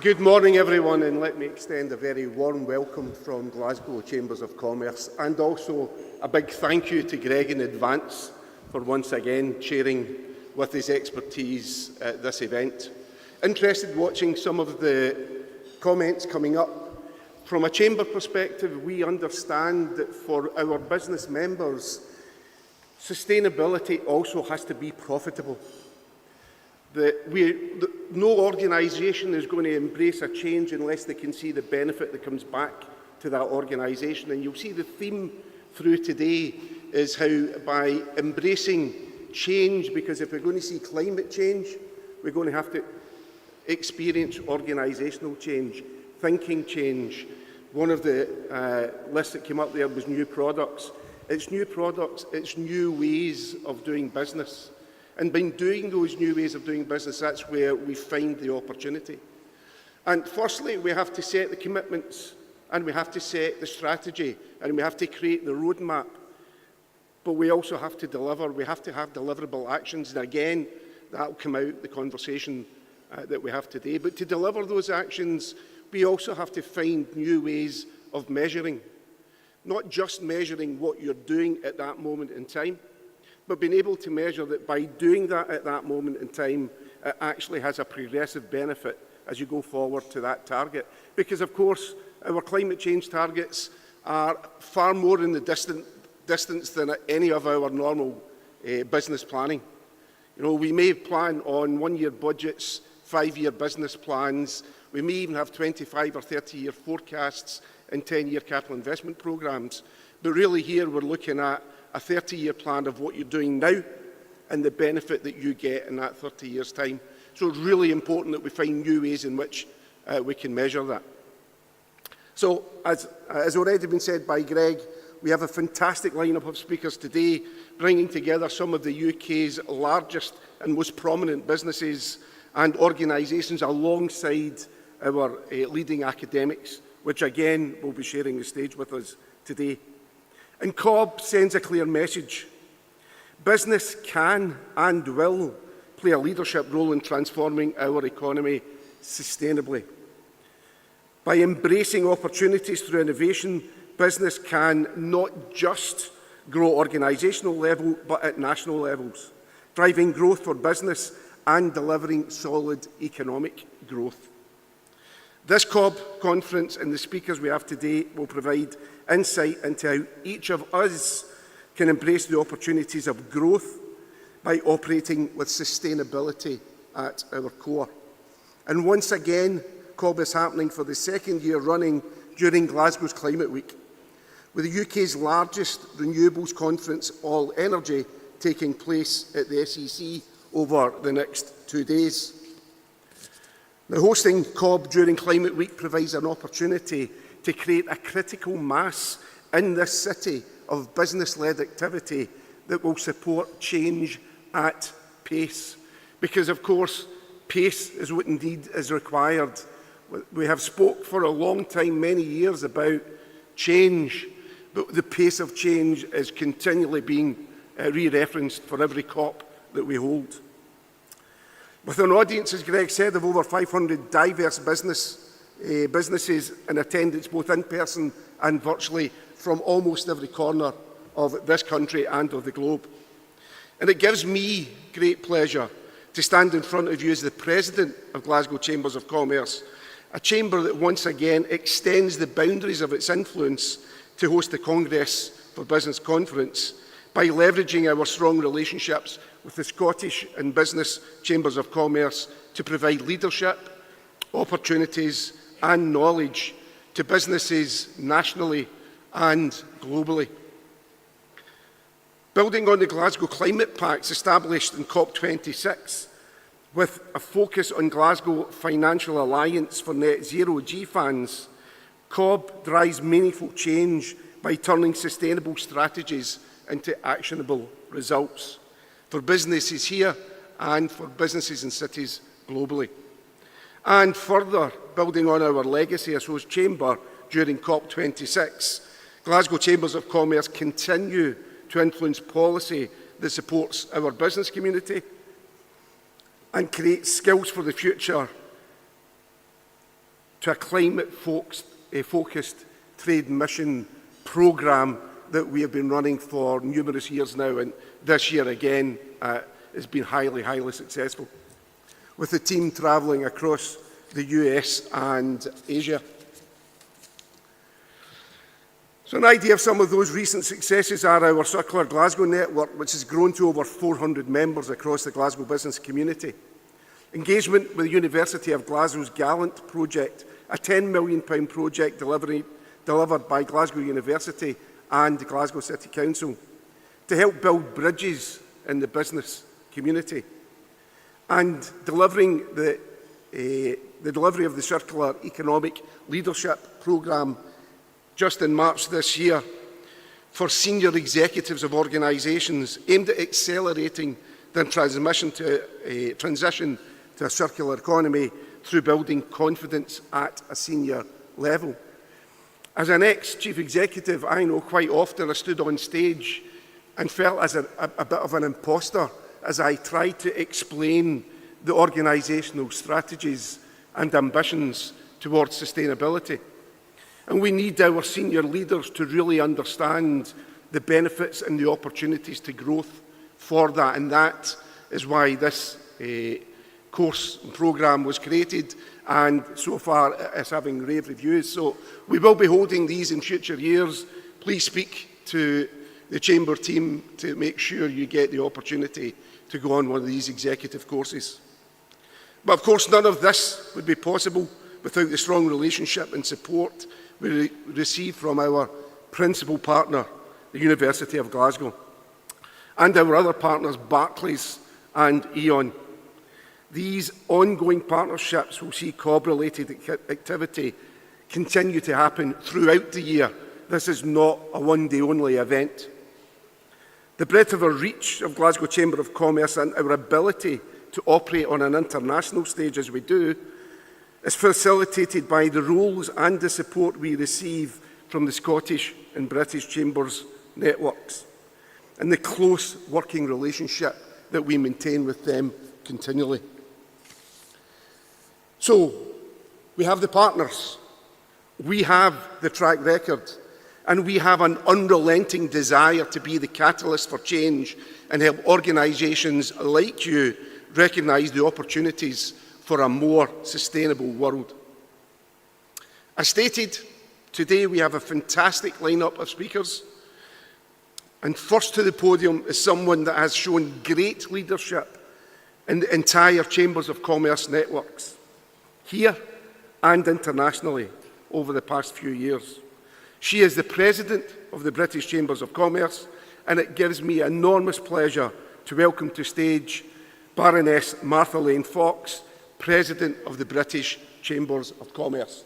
Good morning, everyone, and let me extend a very warm welcome from Glasgow Chambers of Commerce, and also a big thank you to Greg in advance for once again chairing with his expertise at this event. Interested watching some of the comments coming up. From a Chamber perspective, we understand that for our business members, sustainability also has to be profitable. No organisation is going to embrace a change unless they can see the benefit that comes back to that organisation. And you'll see the theme through today is how by embracing change, because if we're going to see climate change, we're going to have to experience organisational change, thinking change. One of the lists that came up there was new products. It's new products, it's new ways of doing business. And by doing those new ways of doing business, that's where we find the opportunity. And firstly, we have to set the commitments, and we have to set the strategy, and we have to create the roadmap. But we also have to deliver. We have to have deliverable actions. And again, that will come out the conversation that we have today. But to deliver those actions, we also have to find new ways of measuring. Not just measuring what you're doing at that moment in time, but being able to measure that by doing that at that moment in time, it actually has a progressive benefit as you go forward to that target. Because, of course, our climate change targets are far more in the distance than any of our normal business planning. You know, we may plan on one-year budgets, 5-year business plans. We may even have 25 or 30-year forecasts and 10-year capital investment programmes. But really here we're looking at a 30-year plan of what you're doing now and the benefit that you get in that 30 years' time. So it's really important that we find new ways in which we can measure that. So, as already been said by Greg, we have a fantastic lineup of speakers today, bringing together some of the UK's largest and most prominent businesses and organisations alongside our leading academics, which again will be sharing the stage with us today. And COB sends a clear message. Business can and will play a leadership role in transforming our economy sustainably. By embracing opportunities through innovation, business can not just grow organisational level, but at national levels, driving growth for business and delivering solid economic growth. This COB conference and the speakers we have today will provide insight into how each of us can embrace the opportunities of growth by operating with sustainability at our core. And once again, COB is happening for the second year running during Glasgow's Climate Week, with the UK's largest renewables conference, All Energy, taking place at the SEC over the next 2 days. Now, hosting COB during Climate Week provides an opportunity to create a critical mass in this city of business-led activity that will support change at pace. Because, of course, pace is what indeed is required. We have spoke for a long time, many years, about change, but the pace of change is continually being re-referenced for every COP that we hold. With an audience, as Greg said, of over 500 diverse businesses in attendance, both in person and virtually, from almost every corner of this country and of the globe. And it gives me great pleasure to stand in front of you as the President of Glasgow Chambers of Commerce, a chamber that once again extends the boundaries of its influence to host the Congress for Business Conference by leveraging our strong relationships with the Scottish and Business Chambers of Commerce to provide leadership, opportunities and knowledge to businesses nationally and globally. Building on the Glasgow Climate Pacts established in COP26, with a focus on Glasgow Financial Alliance for Net Zero GFANs, COB drives meaningful change by turning sustainable strategies into actionable results for businesses here and for businesses in cities globally. And further, building on our legacy as host chamber during COP26, Glasgow Chambers of Commerce continue to influence policy that supports our business community and creates skills for the future to a climate-focused trade mission programme that we have been running for numerous years now, and this year again has been highly, highly successful, with the team travelling across the US and Asia. So an idea of some of those recent successes are our Circular Glasgow network, which has grown to over 400 members across the Glasgow business community. Engagement with the University of Glasgow's Gallant project, a £10 million project delivered by Glasgow University and the Glasgow City Council to help build bridges in the business community. And delivering the delivery of the Circular Economic Leadership Programme just in March this year for senior executives of organisations aimed at accelerating their transition to a circular economy through building confidence at a senior level. As an ex-chief executive, I know quite often I stood on stage and felt as a bit of an imposter as I tried to explain the organisational strategies and ambitions towards sustainability. And we need our senior leaders to really understand the benefits and the opportunities to growth for that. And that is why this course and programme was created, and so far it's having rave reviews. So we will be holding these in future years. Please speak to the Chamber team to make sure you get the opportunity to go on one of these executive courses. But of course, none of this would be possible without the strong relationship and support we receive from our principal partner, the University of Glasgow, and our other partners, Barclays and E.ON. These ongoing partnerships will see COB-related activity continue to happen throughout the year. This is not a one-day only event. The breadth of our reach of Glasgow Chamber of Commerce and our ability to operate on an international stage as we do is facilitated by the roles and the support we receive from the Scottish and British Chambers networks and the close working relationship that we maintain with them continually. So, we have the partners, we have the track record, and we have an unrelenting desire to be the catalyst for change and help organisations like you recognise the opportunities for a more sustainable world. As stated, today we have a fantastic lineup of speakers, and first to the podium is someone that has shown great leadership in the entire Chambers of Commerce networks, here and internationally over the past few years. She is the President of the British Chambers of Commerce, and it gives me enormous pleasure to welcome to stage Baroness Martha Lane Fox, President of the British Chambers of Commerce.